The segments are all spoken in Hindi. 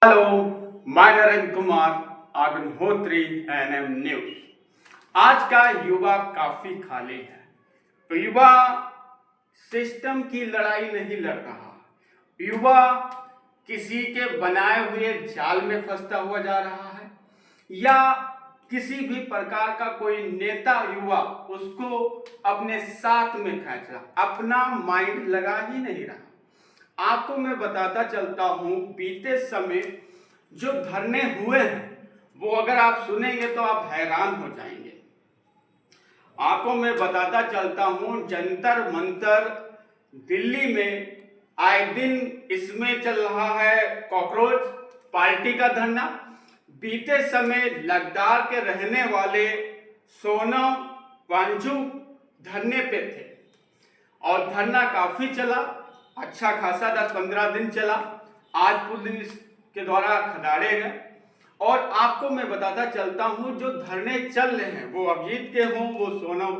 हेलो, मैं नरेंद्र कुमार अग्निहोत्री एनएम न्यूज। आज का युवा काफी खाली है। तो युवा सिस्टम की लड़ाई नहीं लड़ रहा, युवा किसी के बनाए हुए जाल में फंसता हुआ जा रहा है, या किसी भी प्रकार का कोई नेता युवा उसको अपने साथ में खींच रहा, अपना माइंड लगा ही नहीं रहा। आपको मैं बताता चलता हूं, बीते समय जो धरने हुए हैं वो अगर आप सुनेंगे तो आप हैरान हो जाएंगे। आपको मैं बताता चलता हूं, जंतर मंतर दिल्ली में आए दिन इसमें चल रहा है कॉकरोच पार्टी का धरना। बीते समय लद्दाख के रहने वाले सोनम वांगचुक धरने पे थे और धरना काफी चला, अच्छा खासा 10-15 दिन चला। आज पुलिस के द्वारा खदाड़े गए। और आपको मैं बताता चलता हूं, जो धरने चल रहे हैं वो अभिजीत के हों, वो सोनम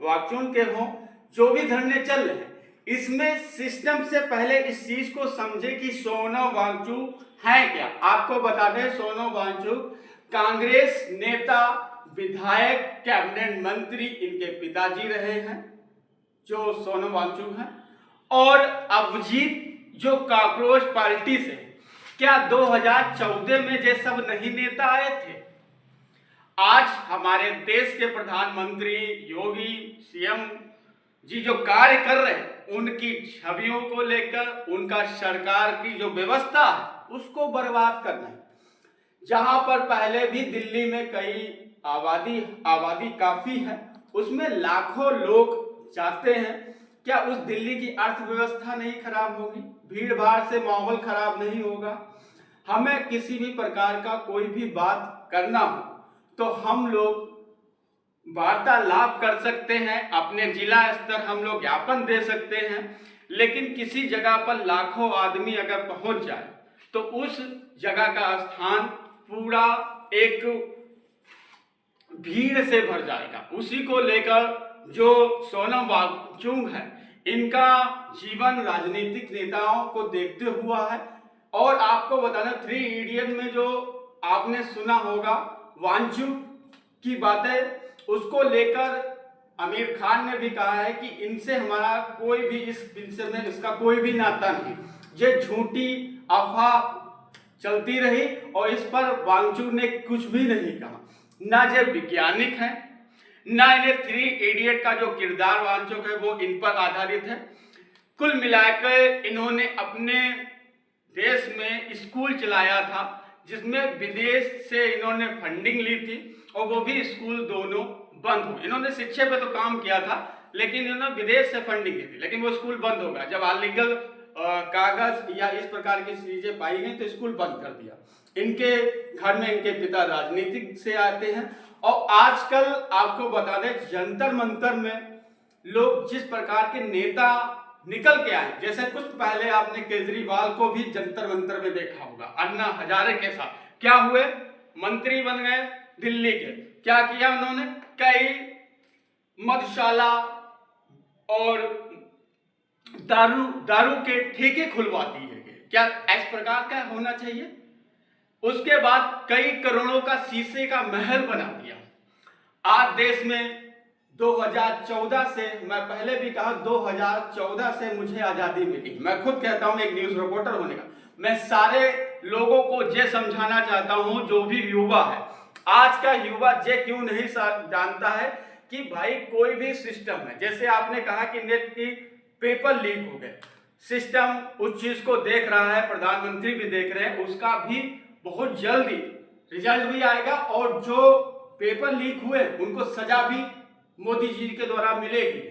वांगचुक के हों, जो भी धरने चल रहे हैं, इसमें सिस्टम से पहले इस चीज को समझे कि सोनम वांगचुक है क्या। आपको बता दें, सोनम वांगचुक कांग्रेस नेता, विधायक, कैबिनेट मंत्री इनके पिताजी रहे हैं जो सोनम वांगचुक हैं। और अभिजीत जो कॉकरोच पार्टी से, क्या 2014 में ये सब नहीं नेता आए थे? आज हमारे देश के प्रधानमंत्री योगी सीएम जी जो कार्य कर रहे हैं, उनकी छवियों को लेकर उनका सरकार की जो व्यवस्था है उसको बर्बाद करना है। जहां पर पहले भी दिल्ली में कई आबादी काफी है, उसमें लाखों लोग जाते हैं, क्या उस दिल्ली की अर्थव्यवस्था नहीं खराब होगी? भीड़ भाड़ से माहौल खराब नहीं होगा? हमें किसी भी प्रकार का कोई भी बात करना हो तो हम लोग वार्तालाप कर सकते हैं, अपने जिला स्तर हम लोग ज्ञापन दे सकते हैं, लेकिन किसी जगह पर लाखों आदमी अगर पहुंच जाए तो उस जगह का स्थान पूरा एक भीड़ से भर जाएगा। उसी को लेकर जो सोनम वांगचुक है, इनका जीवन राजनीतिक नेताओं को देखते हुआ है। और आपको बताना, 3 इडियट में जो आपने सुना होगा वांगचुक की बातें, उसको लेकर आमिर खान ने भी कहा है कि इनसे हमारा कोई भी इस विषय में इसका कोई भी नाता नहीं। ये झूठी अफवाह चलती रही और इस पर वांगचुक ने कुछ भी नहीं कहा। ना ये वैज्ञानिक है, ना इन्हें 3 इडियट का जो किरदार वांगचुक है वो इन पर आधारित है। कुल मिलाकर इन्होंने अपने देश में स्कूल चलाया था जिसमें विदेश से इन्होंने फंडिंग ली थी, और वो भी स्कूल दोनों बंद हो। इन्होंने शिक्षा पे तो काम किया था, लेकिन इन्होंने विदेश से फंडिंग की थी, लेकिन वो स्कूल बंद हो गया। जब अनलीगल कागज या इस प्रकार की चीजें पाई गई तो स्कूल बंद कर दिया। इनके घर में इनके पिता राजनीतिक से आते हैं। और आजकल आपको बता दें, जंतर मंतर में लोग जिस प्रकार के नेता निकल के आए, जैसे कुछ पहले आपने केजरीवाल को भी जंतर मंतर में देखा होगा, अन्ना हजारे के साथ क्या हुए, मंत्री बन गए दिल्ली के। क्या किया उन्होंने? कई मधुशाला और दारू के ठेके खुलवा दिए गए। क्या इस प्रकार का होना चाहिए? उसके बाद कई करोड़ों का शीशे का महल बना दिया। आज देश में 2014 से, मैं पहले भी कहा 2014 से मुझे आजादी मिली। मैं खुद कहता हूं एक न्यूज रिपोर्टर होने का, मैं सारे लोगों को ये समझाना चाहता हूं, जो भी युवा है, आज का युवा ये क्यों नहीं जानता है कि भाई कोई भी सिस्टम है। जैसे आपने कहा कि नेट की पेपर लीक हो गए, सिस्टम उस चीज को देख रहा है, प्रधानमंत्री भी देख रहे हैं, उसका भी बहुत जल्दी रिजल्ट भी आएगा और जो पेपर लीक हुए उनको सजा भी मोदी जी के द्वारा मिलेगी।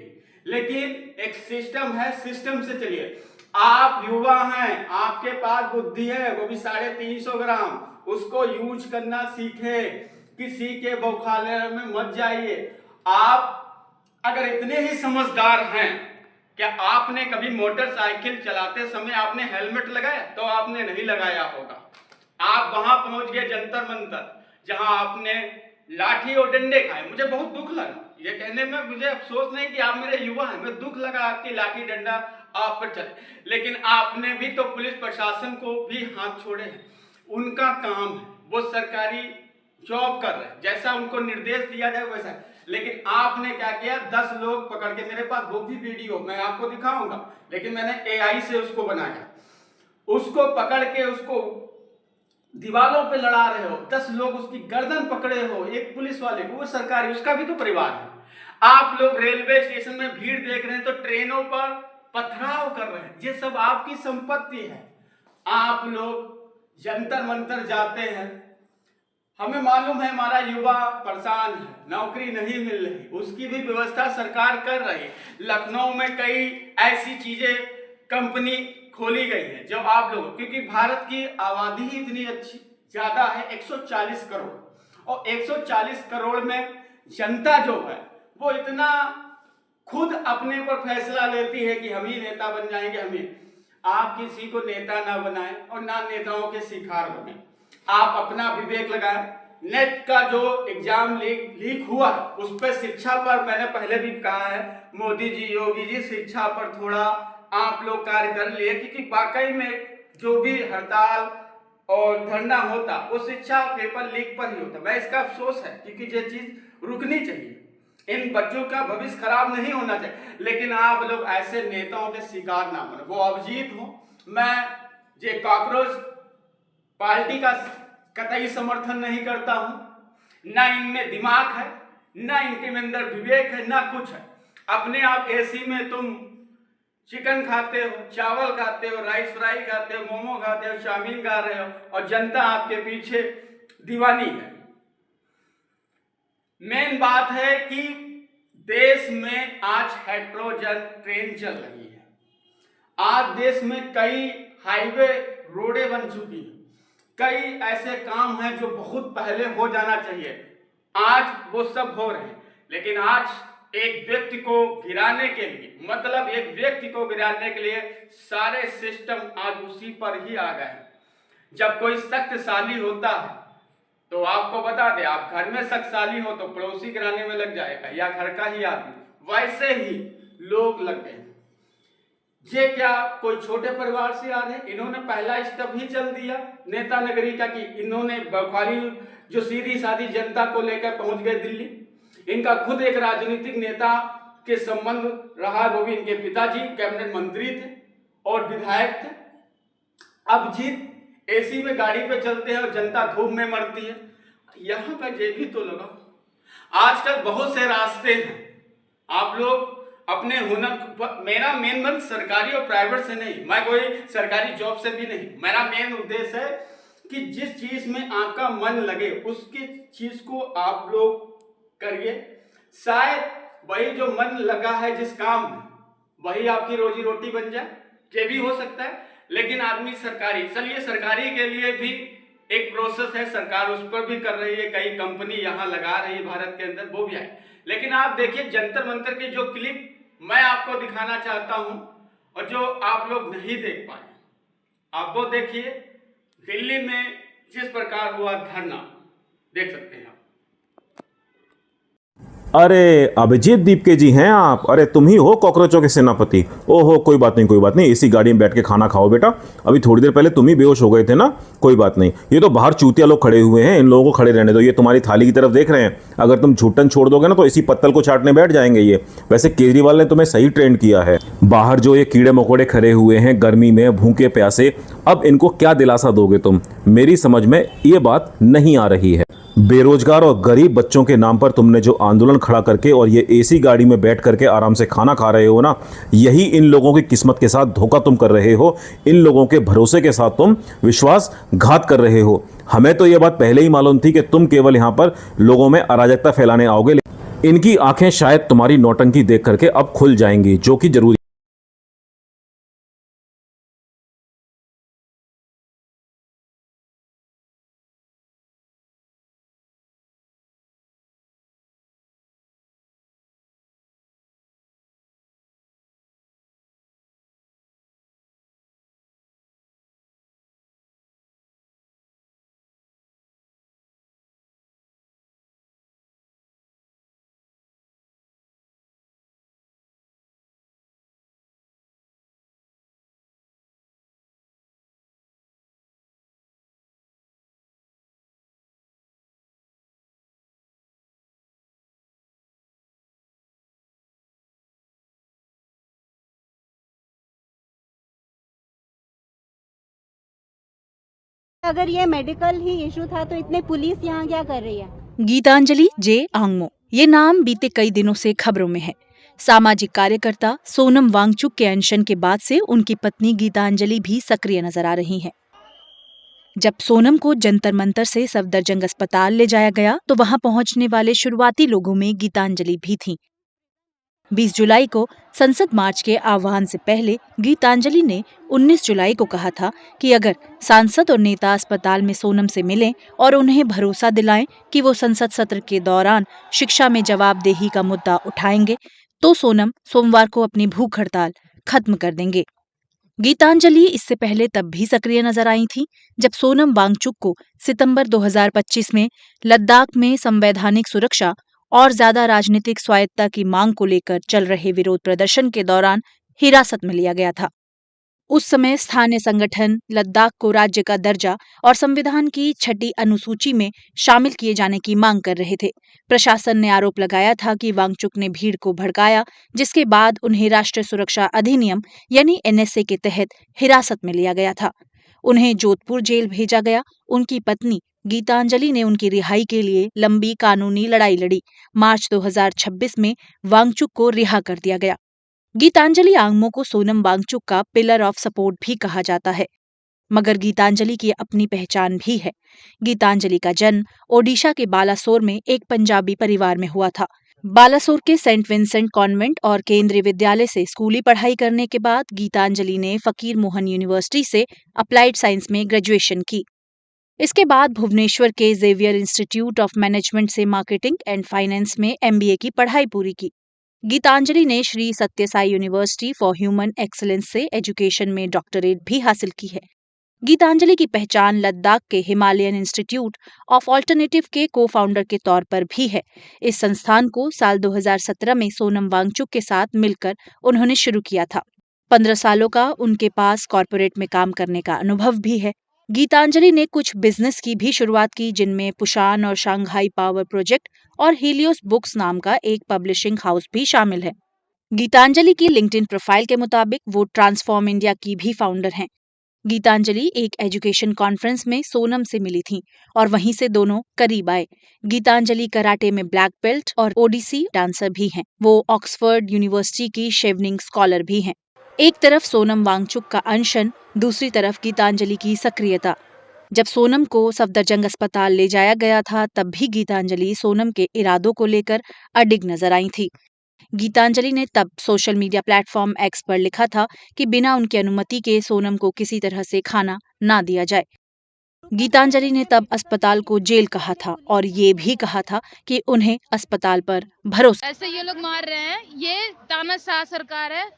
लेकिन एक सिस्टम है, सिस्टम से चलिए। आप युवा हैं, आपके पास बुद्धि है, वो भी 350 ग्राम, उसको यूज करना सीखे, किसी के बौखाले में मत जाइए। आप अगर इतने ही समझदार हैं, क्या आपने कभी मोटरसाइकिल चलाते समय आपने हेलमेट लगाया? तो आपने नहीं लगाया होगा। आप वहां पहुंच गए जंतर मंतर, जहां आपने लाठी और डंडे खाए। मुझे बहुत दुख लगा ये कहने में, मुझे अफसोस नहीं कि आप मेरे युवा हैं, मैं दुख लगा आपकी लाठी डंडा आप पर चले, लेकिन आपने भी तो पुलिस प्रशासन को भी हाथ छोड़े हैं। उनका काम है, वो सरकारी जॉब कर रहे हैं, जैसा उनको निर्देश दिया जाए वैसा। लेकिन आपने क्या किया, 10 लोग पकड़ के, मेरे पास वो भी वीडियो मैं आपको दिखाऊंगा, लेकिन मैंने एआई से उसको बनाया, उसको पकड़ के उसको दीवारों पे लड़ा रहे हो, 10 लोग उसकी गर्दन पकड़े हो, एक पुलिस वाले को, वो सरकारी, उसका भी तो परिवार है। आप लोग रेलवे स्टेशन में भीड़ देख रहे हैं तो ट्रेनों पर पथराव कर रहे हैं, ये सब आपकी संपत्ति है। आप लोग जंतर मंतर जाते हैं, हमें मालूम है हमारा युवा परेशान है, नौकरी नहीं मिल रही, उसकी भी व्यवस्था सरकार कर रही है। लखनऊ में कई ऐसी चीजें, कंपनी खोली गई है जो आप लोग, क्योंकि भारत की आबादी ही इतनी अच्छी ज्यादा है, 140 करोड़, और 140 करोड़ में जनता जो है वो इतना खुद अपने पर फैसला लेती है कि हम ही नेता बन जाएंगे। हमें, आप किसी को नेता ना बनाएं और ना नेताओं के शिकार बने, आप अपना विवेक लगाएं। नेट का जो एग्जाम लीक हुआ उस पर, शिक्षा पर मैंने पहले भी कहा है, मोदी जी, योगी जी, शिक्षा पर थोड़ा आप लोग कार्य कर लिए, क्योंकि वाकई में जो भी हड़ताल और धरना होता वो शिक्षा पेपर लीक पर ही होता। मैं इसका अफसोस है, क्योंकि ये चीज रुकनी चाहिए, इन बच्चों का भविष्य खराब नहीं होना चाहिए। लेकिन आप लोग ऐसे नेताओं के शिकार ना बनो, वो अभिजीत हो, मैं ये कॉकरोच पार्टी का कतई समर्थन नहीं करता हूं, ना इनमें दिमाग है, ना इनके अंदर विवेक है, ना कुछ है। अपने आप एसी में तुम चिकन खाते हो, चावल खाते हो, राइस फ्राई खाते हो, मोमो खाते हो, चाउमीन खा रहे हो, और जनता आपके पीछे दीवानी है। मेन बात है कि देश में आज हाइड्रोजन ट्रेन चल रही है, आज देश में कई हाईवे रोडें बन चुकी हैं, कई ऐसे काम हैं जो बहुत पहले हो जाना चाहिए, आज वो सब हो रहे हैं। लेकिन आज एक व्यक्ति को गिराने के लिए, मतलब एक व्यक्ति को गिराने के लिए सारे सिस्टम आज उसी पर ही आ गए हैं। जब कोई शक्तिशाली होता है तो आपको बता दे, आप घर में शक्तिशाली हो तो पड़ोसी गिराने में लग जाएगा, या घर का ही आदमी, वैसे ही लोग लग गए। ये क्या कोई छोटे परिवार से आ रहे, इन्होंने पहला स्टेप ही चल दिया नेता नगरी का, कि इन्होंने बखाली जो सीधी सादी जनता को लेकर पहुंच गए दिल्ली। इनका खुद एक राजनीतिक नेता के संबंध रहा, वो भी इनके पिताजी कैबिनेट मंत्री थे और विधायक थे। अब जीत एसी में गाड़ी पे चलते हैं और जनता धूप में मरती है। यहां पर ये भी तो लगा, आजकल बहुत से रास्ते हैं, आप लोग अपने हुनर, मेरा मेन मन सरकारी और प्राइवेट से नहीं, मैं कोई सरकारी जॉब से भी नहीं, मेरा मेन उद्देश्य है कि जिस चीज में आपका मन लगे उसकी चीज को आप लोग करिए। शायद वही जो मन लगा है जिस काम में, वही आपकी रोजी रोटी बन जाए, ये भी हो सकता है। लेकिन आदमी सरकारी, चलिए सरकारी के लिए भी एक प्रोसेस है, सरकार उस पर भी कर रही है, कई कंपनी यहाँ लगा रही है भारत के अंदर, वो भी आए। लेकिन आप देखिए जंतर मंतर के जो क्लिप मैं आपको दिखाना चाहता हूं और जो आप लोग नहीं देख पाए, आप वो देखिए। दिल्ली में जिस प्रकार हुआ धरना, देख सकते हैं आप। अरे अभिजीत दीपके जी हैं आप? अरे तुम ही हो कॉकरोचों के सेनापति। ओहो, कोई बात नहीं, कोई बात नहीं, इसी गाड़ी में बैठ के खाना खाओ बेटा। अभी थोड़ी देर पहले तुम ही बेहोश हो गए थे ना। कोई बात नहीं, ये तो बाहर चूतिया लोग खड़े हुए हैं, इन लोगों को खड़े रहने दो, ये तुम्हारी थाली की तरफ देख रहे हैं। अगर तुम छूटन छोड़ दोगे ना तो इसी पत्तल को चाटने बैठ जाएंगे ये। वैसे केजरीवाल ने तुम्हें सही ट्रेंड किया है। बाहर जो ये कीड़े मकोड़े खड़े हुए हैं गर्मी में भूखे प्यासे, अब इनको क्या दिलासा दोगे तुम? मेरी समझ में ये बात नहीं आ रही है। बेरोजगार और गरीब बच्चों के नाम पर तुमने जो आंदोलन खड़ा करके और ये एसी गाड़ी में बैठ करके आराम से खाना खा रहे हो ना, यही इन लोगों की किस्मत के साथ धोखा तुम कर रहे हो। इन लोगों के भरोसे के साथ तुम विश्वासघात कर रहे हो। हमें तो यह बात पहले ही मालूम थी कि तुम केवल यहां पर लोगों में अराजकता फैलाने आओगे। इनकी आंखें शायद तुम्हारी नौटंकी देख करके अब खुल जाएंगी, जो कि जरूरी अगर ये मेडिकल ही इशू था तो इतने पुलिस यहाँ क्या कर रही है? गीतांजलि जे आंगमो, ये नाम बीते कई दिनों से खबरों में है। सामाजिक कार्यकर्ता सोनम वांगचुक के अनशन के बाद से उनकी पत्नी गीतांजलि भी सक्रिय नजर आ रही हैं। जब सोनम को जंतर मंतर से सफदरजंग अस्पताल ले जाया गया तो वहां पहुंचने वाले शुरुआती लोगों में गीतांजलि भी थीं। 20 जुलाई को संसद मार्च के आह्वान से पहले गीतांजलि ने 19 जुलाई को कहा था कि अगर सांसद और नेता अस्पताल में सोनम से मिलें और उन्हें भरोसा दिलाएं कि वो संसद सत्र के दौरान शिक्षा में जवाबदेही का मुद्दा उठाएंगे तो सोनम सोमवार को अपनी भूख हड़ताल खत्म कर देंगे। गीतांजलि इससे पहले तब भी सक्रिय नजर आई थी जब सोनम वांगचुक को सितंबर 2025 में लद्दाख में संवैधानिक सुरक्षा और ज्यादा राजनीतिक स्वायत्तता की मांग को लेकर चल रहे विरोध प्रदर्शन के दौरान हिरासत में लिया गया था। उस समय स्थानीय संगठन लद्दाख को राज्य का दर्जा और संविधान की 6ठी अनुसूची में शामिल किए जाने की मांग कर रहे थे। प्रशासन ने आरोप लगाया था कि वांगचुक ने भीड़ को भड़काया, जिसके बाद उन्हें राष्ट्रीय सुरक्षा अधिनियम यानी NSA के तहत हिरासत में लिया गया था। उन्हें जोधपुर जेल भेजा गया। उनकी पत्नी गीतांजलि ने उनकी रिहाई के लिए लंबी कानूनी लड़ाई लड़ी। मार्च 2026 में वांगचुक को रिहा कर दिया गया। गीतांजलि आंगमो को सोनम वांगचुक का पिलर ऑफ सपोर्ट भी कहा जाता है, मगर गीतांजलि की अपनी पहचान भी है। गीतांजलि का जन्म ओडिशा के बालासोर में एक पंजाबी परिवार में हुआ था। बालासोर के सेंट विंसेंट कॉन्वेंट और केंद्रीय विद्यालय से स्कूली पढ़ाई करने के बाद गीतांजलि ने फकीर मोहन यूनिवर्सिटी से अप्लाइड साइंस में ग्रेजुएशन की। इसके बाद भुवनेश्वर के जेवियर इंस्टीट्यूट ऑफ मैनेजमेंट से मार्केटिंग एंड फाइनेंस में MBA की पढ़ाई पूरी की। गीतांजलि ने श्री सत्य Sai university for human excellence से एजुकेशन में डॉक्टरेट भी हासिल की है। गीतांजलि की पहचान लद्दाख के हिमालयन इंस्टीट्यूट ऑफ ऑल्टरनेटिव के को-फाउंडर के तौर पर भी है। इस संस्थान को साल 2017 में सोनम वांगचुक के साथ मिलकर उन्होंने शुरू किया था। 15 सालों का उनके पास कॉर्पोरेट में काम करने का अनुभव भी है। गीतांजलि ने कुछ बिजनेस की भी शुरुआत की, जिनमें पुशान और शंघाई पावर प्रोजेक्ट और हीलियोस बुक्स नाम का एक पब्लिशिंग हाउस भी शामिल है। गीतांजलि की लिंक्डइन प्रोफाइल के मुताबिक वो ट्रांसफॉर्म इंडिया की भी फाउंडर हैं। गीतांजलि एक एजुकेशन कॉन्फ्रेंस में सोनम से मिली थीं और वहीं से दोनों करीब आए। गीतांजलि कराटे में ब्लैक बेल्ट और ओडिसी डांसर भी हैं। वो ऑक्सफोर्ड यूनिवर्सिटी की शेवनिंग स्कॉलर भी हैं। एक तरफ सोनम वांगचुक का अनशन, दूसरी तरफ गीतांजलि की सक्रियता। जब सोनम को सफदरजंग अस्पताल ले जाया गया था तब भी गीतांजलि सोनम के इरादों को लेकर अडिग नजर आई थी। गीतांजलि ने तब सोशल मीडिया प्लेटफॉर्म X पर लिखा था कि बिना उनकी अनुमति के सोनम को किसी तरह से खाना ना दिया जाए। गीतांजलि ने तब अस्पताल को जेल कहा था और ये भी कहा था कि उन्हें अस्पताल पर भरोसा। ऐसे ये लोग मार रहे हैं, ये तानाशाह सरकार है।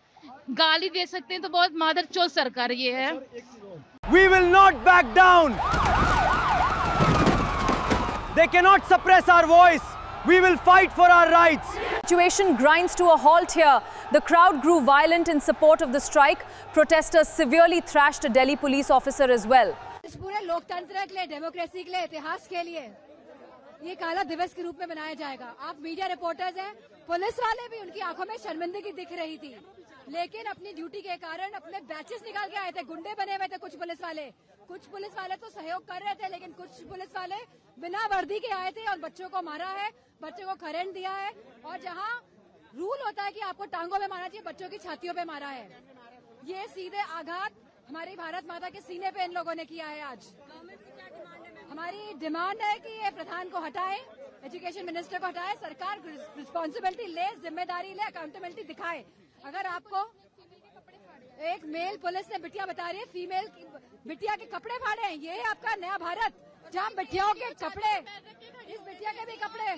गाली दे सकते हैं तो बहुत मादरचोद सरकार ये है। We will not back down. They cannot suppress our voice. We will fight for our rights. Situation grinds to a halt here. The crowd grew violent in support of the strike. Protesters severely thrashed a Delhi police officer as well. इस पूरे लोकतंत्र के लिए, डेमोक्रेसी के लिए, इतिहास के लिए ये काला दिवस के रूप में मनाया जाएगा। आप मीडिया रिपोर्टर्स हैं, पुलिस वाले भी, उनकी आंखों में शर्मिंदगी दिख रही थी, लेकिन अपनी ड्यूटी के कारण अपने बैचेस निकाल के आए थे। गुंडे बने हुए थे कुछ पुलिस वाले तो सहयोग कर रहे थे, लेकिन कुछ पुलिस वाले बिना वर्दी के आए थे और बच्चों को मारा है, बच्चों को करंट दिया है। और जहां रूल होता है कि आपको टांगों पे मारना चाहिए, बच्चों की छातियों पे मारा है। ये सीधे आघात हमारी भारत माता के सीने पे इन लोगों ने किया है। आज हमारी डिमांड है कि ये प्रधान को हटाए, एजुकेशन मिनिस्टर को हटाए, सरकार रिस्पॉन्सिबिलिटी ले, जिम्मेदारी ले, अकाउंटेबिलिटी दिखाए। अगर आपको एक मेल पुलिस ने बिटिया बता रही है, फीमेल बिटिया के कपड़े फाड़े हैं, ये है आपका नया भारत जहाँ बिटियाओं के कपड़े, इस बिटिया के भी कपड़े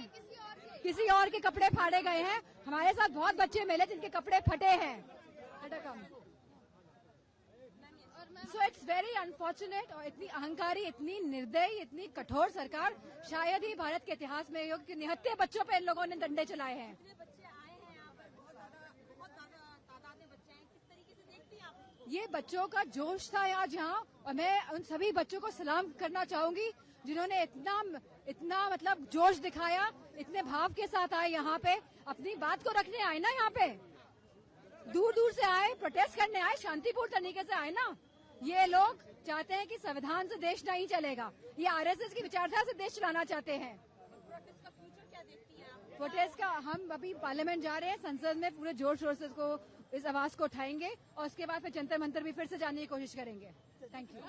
किसी और के कपड़े फाड़े गए हैं। हमारे साथ बहुत बच्चे मिले जिनके कपड़े फटे हैं। So it's very unfortunate. और इतनी अहंकारी, इतनी निर्दयी, इतनी कठोर सरकार शायद ही भारत के इतिहास में हो कि निहत्थे बच्चों पे इन लोगों ने डंडे चलाए हैं। ये बच्चों का जोश था आज यहाँ, और मैं उन सभी बच्चों को सलाम करना चाहूंगी जिन्होंने इतना मतलब जोश दिखाया, इतने भाव के साथ आए यहाँ पे, अपनी बात को रखने आए ना। यहाँ पे दूर दूर से आए, प्रोटेस्ट करने आए, शांतिपूर्ण तरीके से आए ना। ये लोग चाहते हैं कि संविधान से देश नहीं चलेगा, ये आरएसएस की विचारधारा से देश चलाना चाहते हैं। प्रोटेस्ट का हम अभी पार्लियामेंट जा रहे हैं, संसद में पूरे जोर शोर से इस आवाज को उठाएंगे और उसके बाद फिर जंतर मंतर भी फिर से जाने की कोशिश करेंगे। Thank you.